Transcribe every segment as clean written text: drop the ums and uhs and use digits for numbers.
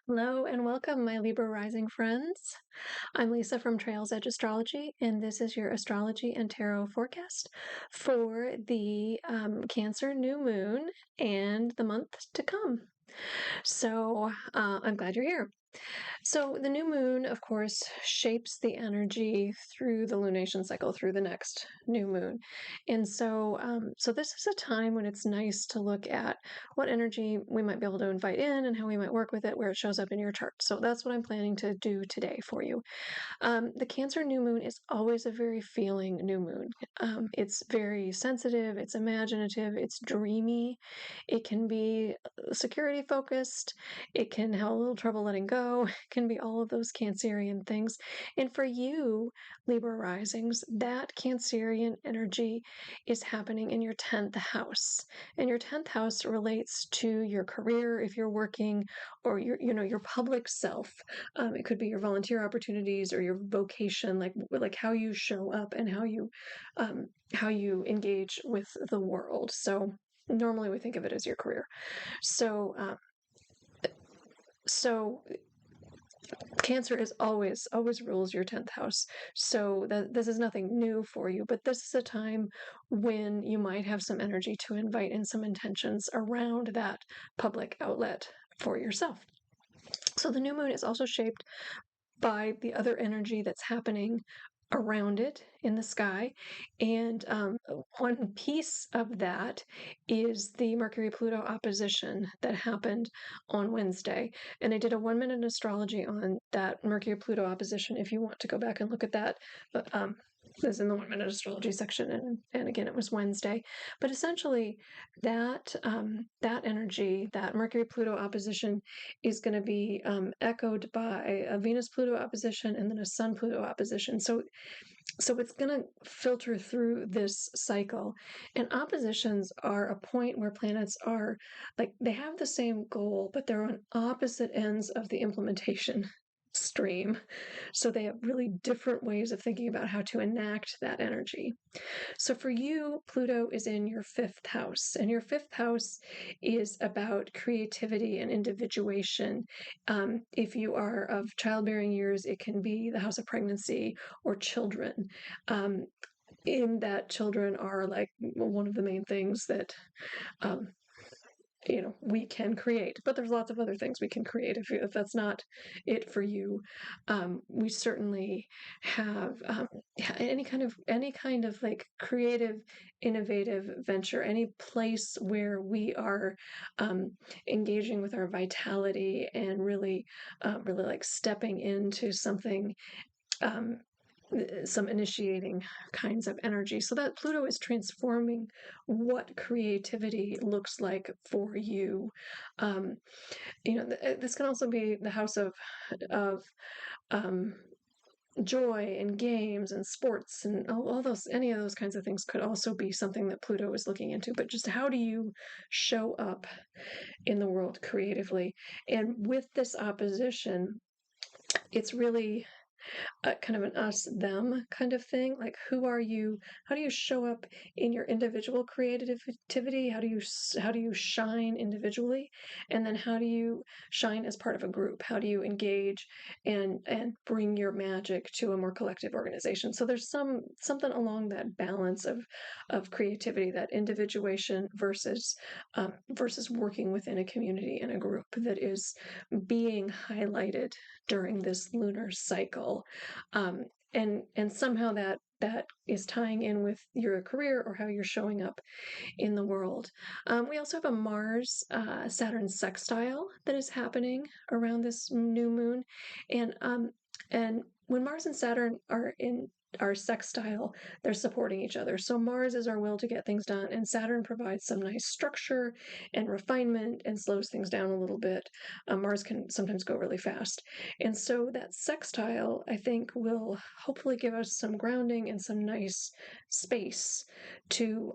Hello and welcome, my Libra rising friends. I'm Lisa from Trails Edge Astrology, and this is your astrology and tarot forecast for the Cancer new moon and the month to come. So I'm glad you're here. So the new moon, of course, shapes the energy through the lunation cycle, through the next new moon. And so this is a time when it's nice to look at what energy we might be able to invite in and how we might work with it, where it shows up in your chart. So that's what I'm planning to do today for you. The Cancer new moon is always a very feeling new moon. It's very sensitive, it's imaginative, it's dreamy. It can be security focused, it can have a little trouble letting go, it can be all of those Cancerian things. And for you, Libra risings, that Cancerian energy is happening in your 10th house. And your 10th house relates to your career if you're working, or your public self. It could be your volunteer opportunities or your vocation, like how you show up and how you engage with the world. So normally we think of it as your career. So Cancer is always rules your 10th house. So this is nothing new for you, but this is a time when you might have some energy to invite in some intentions around that public outlet for yourself. So the new moon is also shaped by the other energy that's happening around it in the sky. And one piece of that is the Mercury Pluto opposition that happened on Wednesday. And I did a 1 minute astrology on that Mercury Pluto opposition if you want to go back and look at that. But is in the 1 minute astrology section, and again, it was Wednesday. But essentially, that energy, that Mercury Pluto opposition, is going to be echoed by a Venus Pluto opposition and then a Sun Pluto opposition. So it's going to filter through this cycle. And oppositions are a point where planets are like, they have the same goal, but they're on opposite ends of the implementation stream. So they have really different ways of thinking about how to enact that energy. So for you, Pluto is in your 5th house, and your 5th house is about creativity and individuation. If you are of childbearing years, it can be the house of pregnancy or children. In that, children are like one of the main things that um, we can create, but there's lots of other things we can create. If that's not it for you, we certainly have any kind of like creative, innovative venture, any place where we are engaging with our vitality and really like stepping into something, um, some initiating kinds of energy. So that Pluto is transforming what creativity looks like for you. Um, this can also be the house of um, joy and games and sports and all those, any of those kinds of things could also be something that Pluto is looking into. But just how do you show up in the world creatively? And with this opposition, it's really kind of an us them kind of thing. Like, who are you? How do you show up in your individual creativity? How do you shine individually, and then how do you shine as part of a group? How do you engage and bring your magic to a more collective organization? So there's something along that balance of creativity, that individuation versus working within a community and a group, that is being highlighted during this lunar cycle. And somehow that is tying in with your career or how you're showing up in the world. We also have a Mars Saturn sextile that is happening around this new moon, and when Mars and Saturn are in our sextile, they're supporting each other. So Mars is our will to get things done, and Saturn provides some nice structure and refinement and slows things down a little bit. Mars can sometimes go really fast. And so that sextile, I think, will hopefully give us some grounding and some nice space to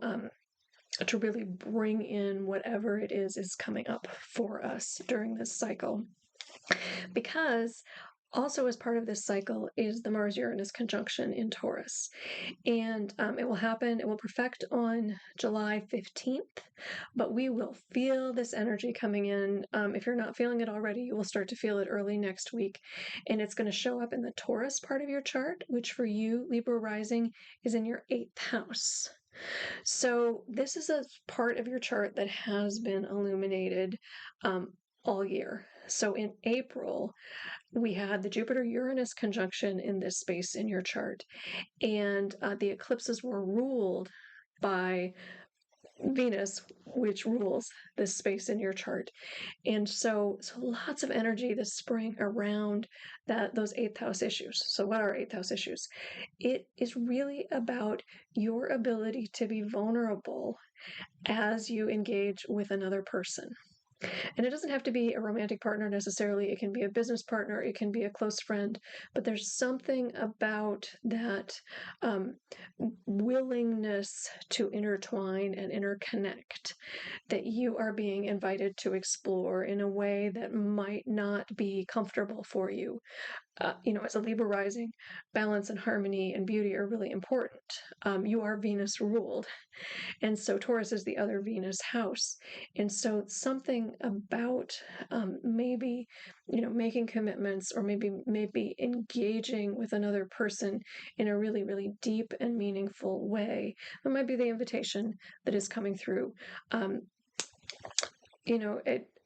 really bring in whatever it is coming up for us during this cycle. Because Also, as part of this cycle is the Mars-Uranus conjunction in Taurus. And it will perfect on July 15th, but we will feel this energy coming in. If you're not feeling it already, you will start to feel it early next week. And it's going to show up in the Taurus part of your chart, which for you, Libra rising, is in your 8th house. So this is a part of your chart that has been illuminated all year. So in April, we had the Jupiter-Uranus conjunction in this space in your chart, and the eclipses were ruled by Venus, which rules this space in your chart. And so lots of energy this spring around those 8th house issues. So what are 8th house issues? It is really about your ability to be vulnerable as you engage with another person. And it doesn't have to be a romantic partner necessarily. It can be a business partner, it can be a close friend, but there's something about that willingness to intertwine and interconnect that you are being invited to explore in a way that might not be comfortable for you. As a Libra rising, balance and harmony and beauty are really important. You are Venus ruled. And so Taurus is the other Venus house. And so something about maybe, making commitments or maybe engaging with another person in a really, really deep and meaningful way. That might be the invitation that is coming through.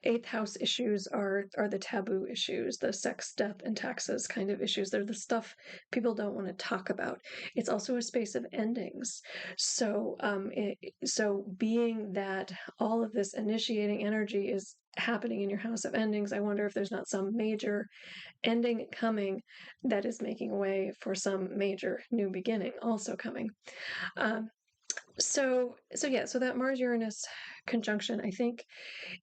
Eighth house issues are the taboo issues, the sex, death, and taxes kind of issues. They're the stuff people don't want to talk about. It's also a space of endings. So, being that all of this initiating energy is happening in your house of endings, I wonder if there's not some major ending coming that is making way for some major new beginning also coming. So that Mars-Uranus conjunction, I think,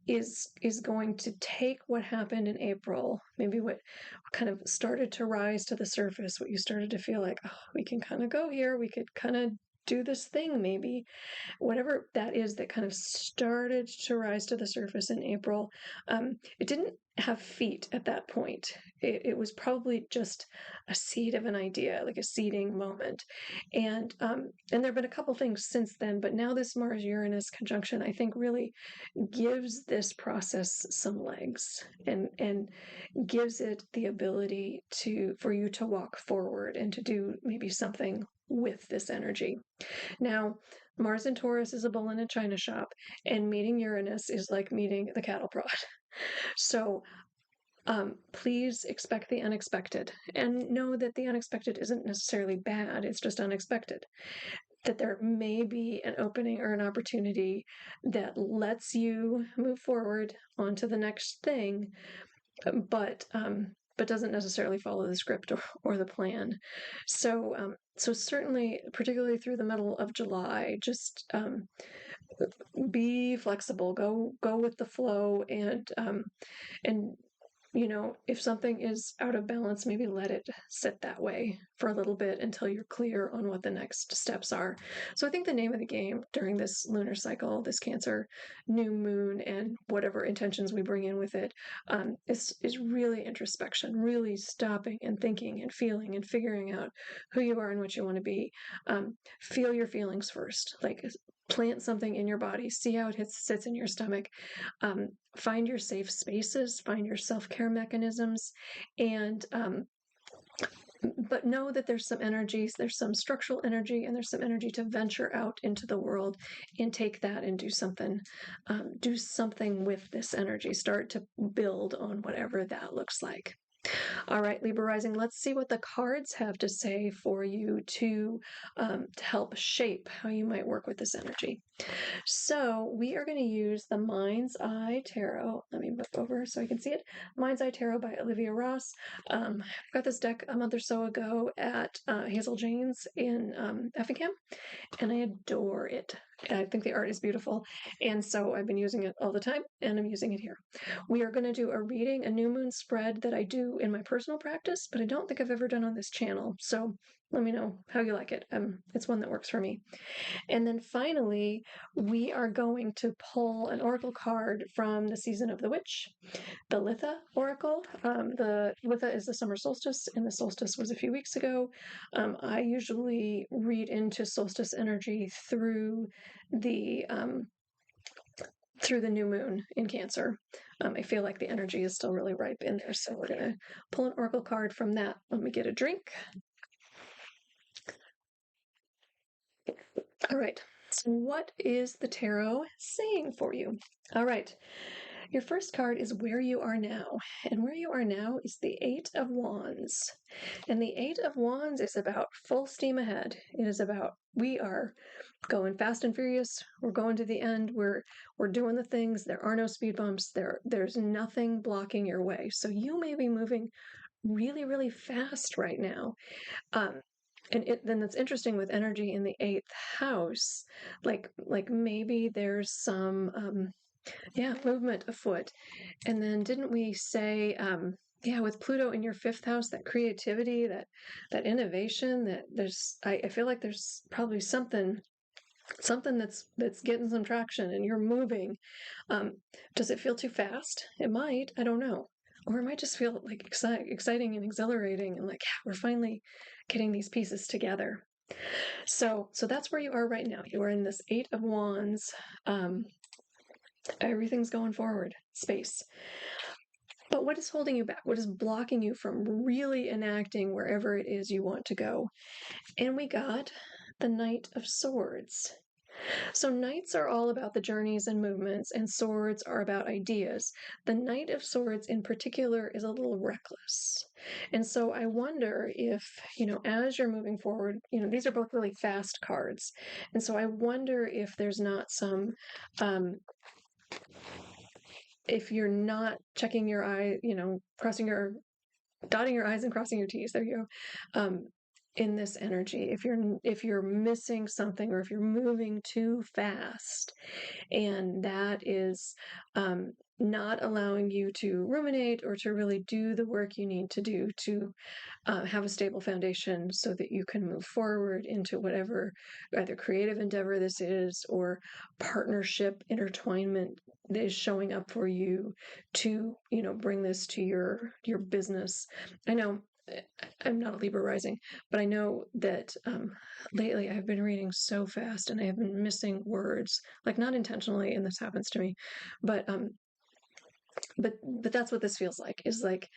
is going to take what happened in April, maybe what kind of started to rise to the surface, what you started to feel like, oh, we can kind of go here, we could kind of do this thing, maybe whatever that is that kind of started to rise to the surface in April. It didn't have feet at that point. It was probably just a seed of an idea, like a seeding moment. And there have been a couple things since then, but now this Mars-Uranus conjunction, I think, really gives this process some legs and gives it the ability for you to walk forward and to do maybe something with this energy. Now, Mars in Taurus is a bull in a china shop, and meeting Uranus is like meeting the cattle prod. So please expect the unexpected, and know that the unexpected isn't necessarily bad, it's just unexpected. That there may be an opening or an opportunity that lets you move forward onto the next thing, but doesn't necessarily follow the script or the plan. So certainly, particularly through the middle of July, just be flexible, go with the flow, and if something is out of balance, maybe let it sit that way for a little bit until you're clear on what the next steps are. So I think the name of the game during this lunar cycle, this Cancer new moon, and whatever intentions we bring in with it, is really introspection, really stopping and thinking and feeling and figuring out who you are and what you want to be. Feel your feelings first, like plant something in your body, see how it sits in your stomach. Find your safe spaces, find your self-care mechanisms, and but know that there's some energies, there's some structural energy, and there's some energy to venture out into the world and take that and do something with this energy. Start to build on whatever that looks like. All right, Libra rising, let's see what the cards have to say for you to help shape how you might work with this energy. So we are going to use the Mind's Eye Tarot. Let me move over so I can see it. Mind's Eye Tarot by Olivia Ross. I got this deck a month or so ago at Hazel Jane's in Effingham, and I adore it. I think the art is beautiful, and so I've been using it all the time, and I'm using it here. We are going to do a reading, a new moon spread that I do in my personal practice, but I don't think I've ever done on this channel. So Let me know how you like it. It's one that works for me. And then finally, we are going to pull an oracle card from the season of the witch, the Litha Oracle. The Litha is the summer solstice, and the solstice was a few weeks ago. I usually read into solstice energy through the new moon in Cancer. I feel like the energy is still really ripe in there, so we're going to pull an oracle card from that. Let me get a drink. All right, so what is the tarot saying for you? All right, your first card is Where You Are Now, and where you are now is the Eight of Wands. And the Eight of Wands is about full steam ahead. It is about we are going fast and furious. We're going to the end. We're doing the things. There are no speed bumps. There's nothing blocking your way. So you may be moving really, really fast right now. Then that's interesting with energy in the eighth house. Like maybe there's some movement afoot. And then didn't we say with Pluto in your fifth house, that creativity, that innovation, that I feel like there's probably something that's getting some traction and you're moving. Does it feel too fast? It might. I don't know. Or it might just feel like exciting and exhilarating and like we're finally getting these pieces together. So that's where you are right now. You are in this Eight of Wands. Everything's going forward, space. But what is holding you back? What is blocking you from really enacting wherever it is you want to go? And we got the Knight of Swords. So knights are all about the journeys and movements, and swords are about ideas. The Knight of Swords in particular is a little reckless. And so I wonder if, as you're moving forward, these are both really fast cards. And so I wonder if there's not some, if you're not checking your eye, dotting your I's and crossing your T's, there you go. In this energy, if you're missing something or if you're moving too fast, and that is not allowing you to ruminate or to really do the work you need to do to have a stable foundation so that you can move forward into whatever either creative endeavor this is or partnership intertwinement that is showing up for you to bring this to your business. I know I'm not a Libra rising, but I know that lately I've been reading so fast and I have been missing words, like not intentionally, and this happens to me, but that's what this feels like. Is like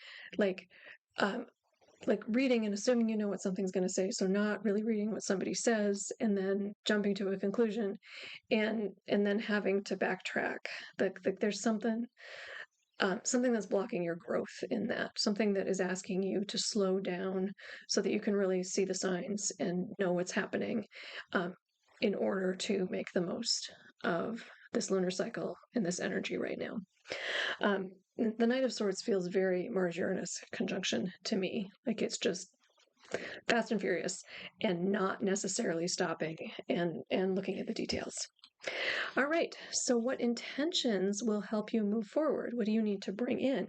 reading and assuming you know what something's going to say, so not really reading what somebody says and then jumping to a conclusion, and then having to backtrack. Like there's something that's blocking your growth in that, something that is asking you to slow down so that you can really see the signs and know what's happening in order to make the most of this lunar cycle and this energy right now. The Knight of Swords feels very Mars-Uranus conjunction to me. Like it's just fast and furious and not necessarily stopping and looking at the details. All right, so what intentions will help you move forward? What do you need to bring in?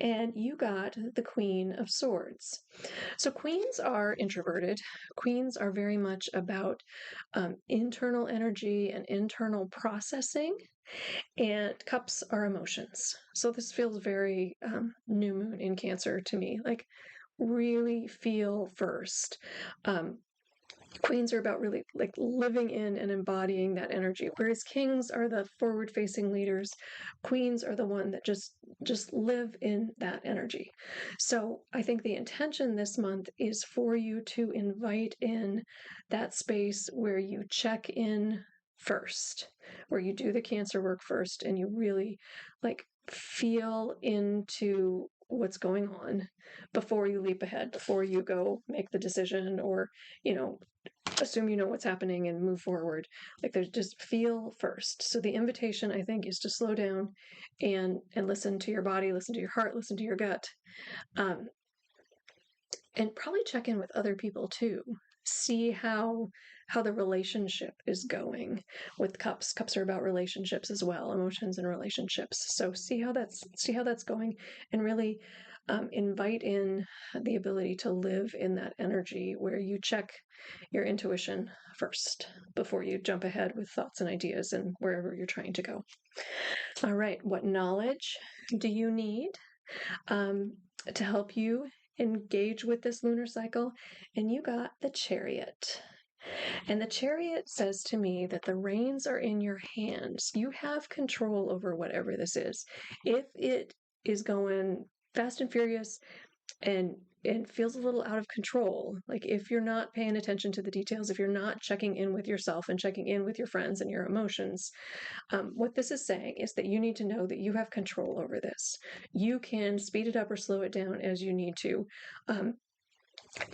And you got the Queen of Swords. So queens are introverted. Queens are very much about internal energy and internal processing, and cups are emotions. So this feels very new moon in Cancer to me, like really feel first. Queens are about really like living in and embodying that energy, whereas kings are the forward-facing leaders. Queens are the one that just live in that energy. So I think the intention this month is for you to invite in that space where you check in first, where you do the Cancer work first, and you really like feel into what's going on before you leap ahead, before you go make the decision or assume you know what's happening and move forward. Like there's just feel first. So the invitation, I think, is to slow down and listen to your body, listen to your heart, listen to your gut, and probably check in with other people too. See how how the relationship is going with cups. Cups are about relationships as well, emotions and relationships. So see how that's going, and really invite in the ability to live in that energy where you check your intuition first before you jump ahead with thoughts and ideas and wherever you're trying to go. All right, what knowledge do you need um, to help you engage with this lunar cycle? And you got the Chariot. And the Chariot says to me that the reins are in your hands. You have control over whatever this is. If it is going fast and furious and feels a little out of control, like if you're not paying attention to the details, if you're not checking in with yourself and checking in with your friends and your emotions, what this is saying is that you need to know that you have control over this. You can speed it up or slow it down as you need to.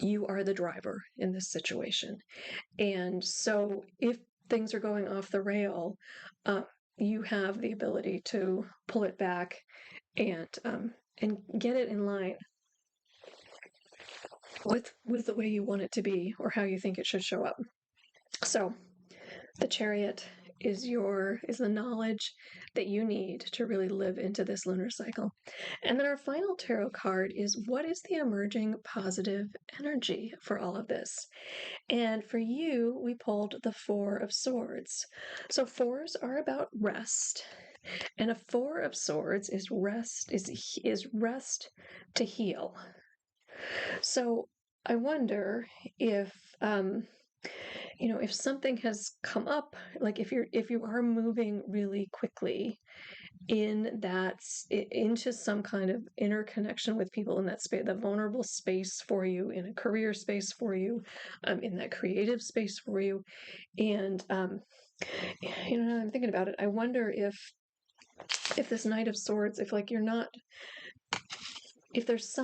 You are the driver in this situation. And so if things are going off the rail, you have the ability to pull it back and get it in line with the way you want it to be or how you think it should show up. So the Chariot is the knowledge that you need to really live into this lunar cycle. And then our final tarot card is, what is the emerging positive energy for all of this? And for you, we pulled the Four of Swords. So fours are about rest. And a Four of Swords is rest to heal. So I wonder if if something has come up, like if you are moving really quickly into some kind of interconnection with people in that space, the vulnerable space for you, in a career space for you, in that creative space for you, and I'm thinking about it. I wonder if this Knight of Swords, if there's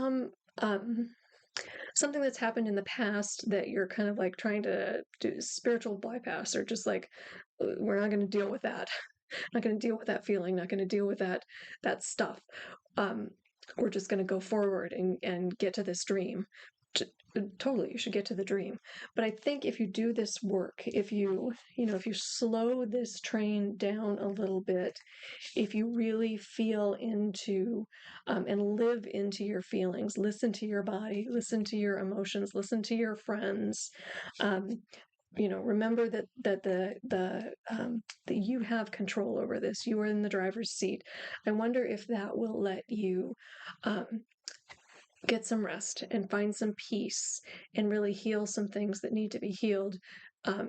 something that's happened in the past that you're kind of like trying to do spiritual bypass, or just like, we're not going to deal with that. Not going to deal with that feeling, not going to deal with that stuff. We're just going to go forward and get to this dream. Totally, you should get to the dream. But I think if you do this work, if you slow this train down a little bit, if you really feel into and live into your feelings, listen to your body, listen to your emotions, listen to your friends, remember that you have control over this. You are in the driver's seat. I wonder if that will let you get some rest and find some peace and really heal some things that need to be healed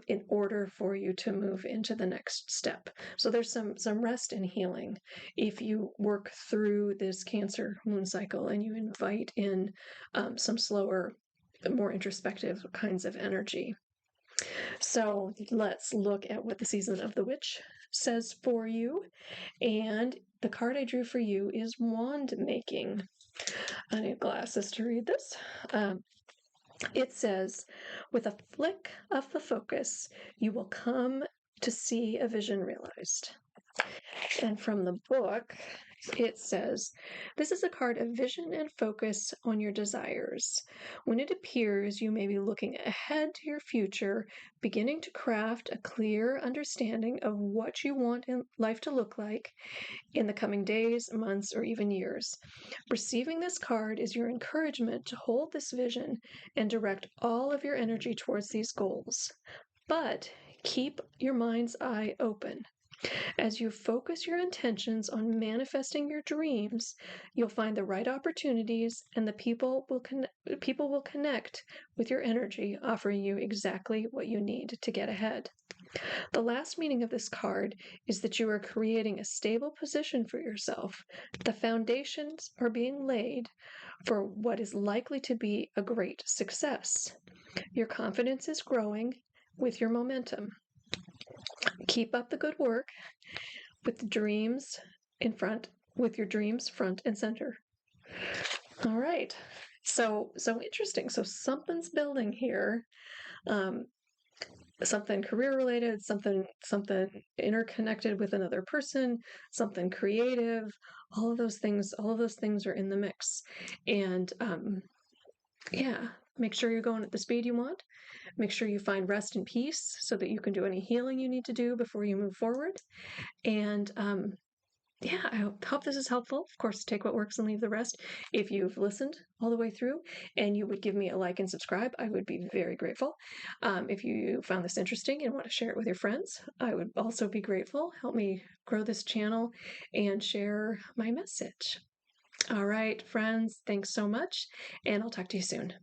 in order for you to move into the next step. So there's some rest and healing if you work through this Cancer moon cycle and you invite in some slower, more introspective kinds of energy. So let's look at what the season of the witch says for you. And the card I drew for you is wand making. I need glasses to read this. It says, with a flick of the focus, you will come to see a vision realized. And from the book, it says, this is a card of vision and focus on your desires. When it appears, you may be looking ahead to your future, beginning to craft a clear understanding of what you want in life to look like in the coming days, months, or even years. Receiving this card is your encouragement to hold this vision and direct all of your energy towards these goals. But keep your mind's eye open. As you focus your intentions on manifesting your dreams, you'll find the right opportunities, and the people will connect with your energy, offering you exactly what you need to get ahead. The last meaning of this card is that you are creating a stable position for yourself. The foundations are being laid for what is likely to be a great success. Your confidence is growing with your momentum. Keep up the good work with the dreams with your dreams front and center. All right. So interesting. So something's building here. Something career related, something interconnected with another person, something creative. All of those things are in the mix. And yeah, Make sure you're going at the speed you want. Make sure you find rest and peace so that you can do any healing you need to do before you move forward. And yeah, I hope this is helpful. Of course, take what works and leave the rest. If you've listened all the way through and you would give me a like and subscribe, I would be very grateful. If you found this interesting and want to share it with your friends, I would also be grateful. Help me grow this channel and share my message. All right, friends, thanks so much, and I'll talk to you soon.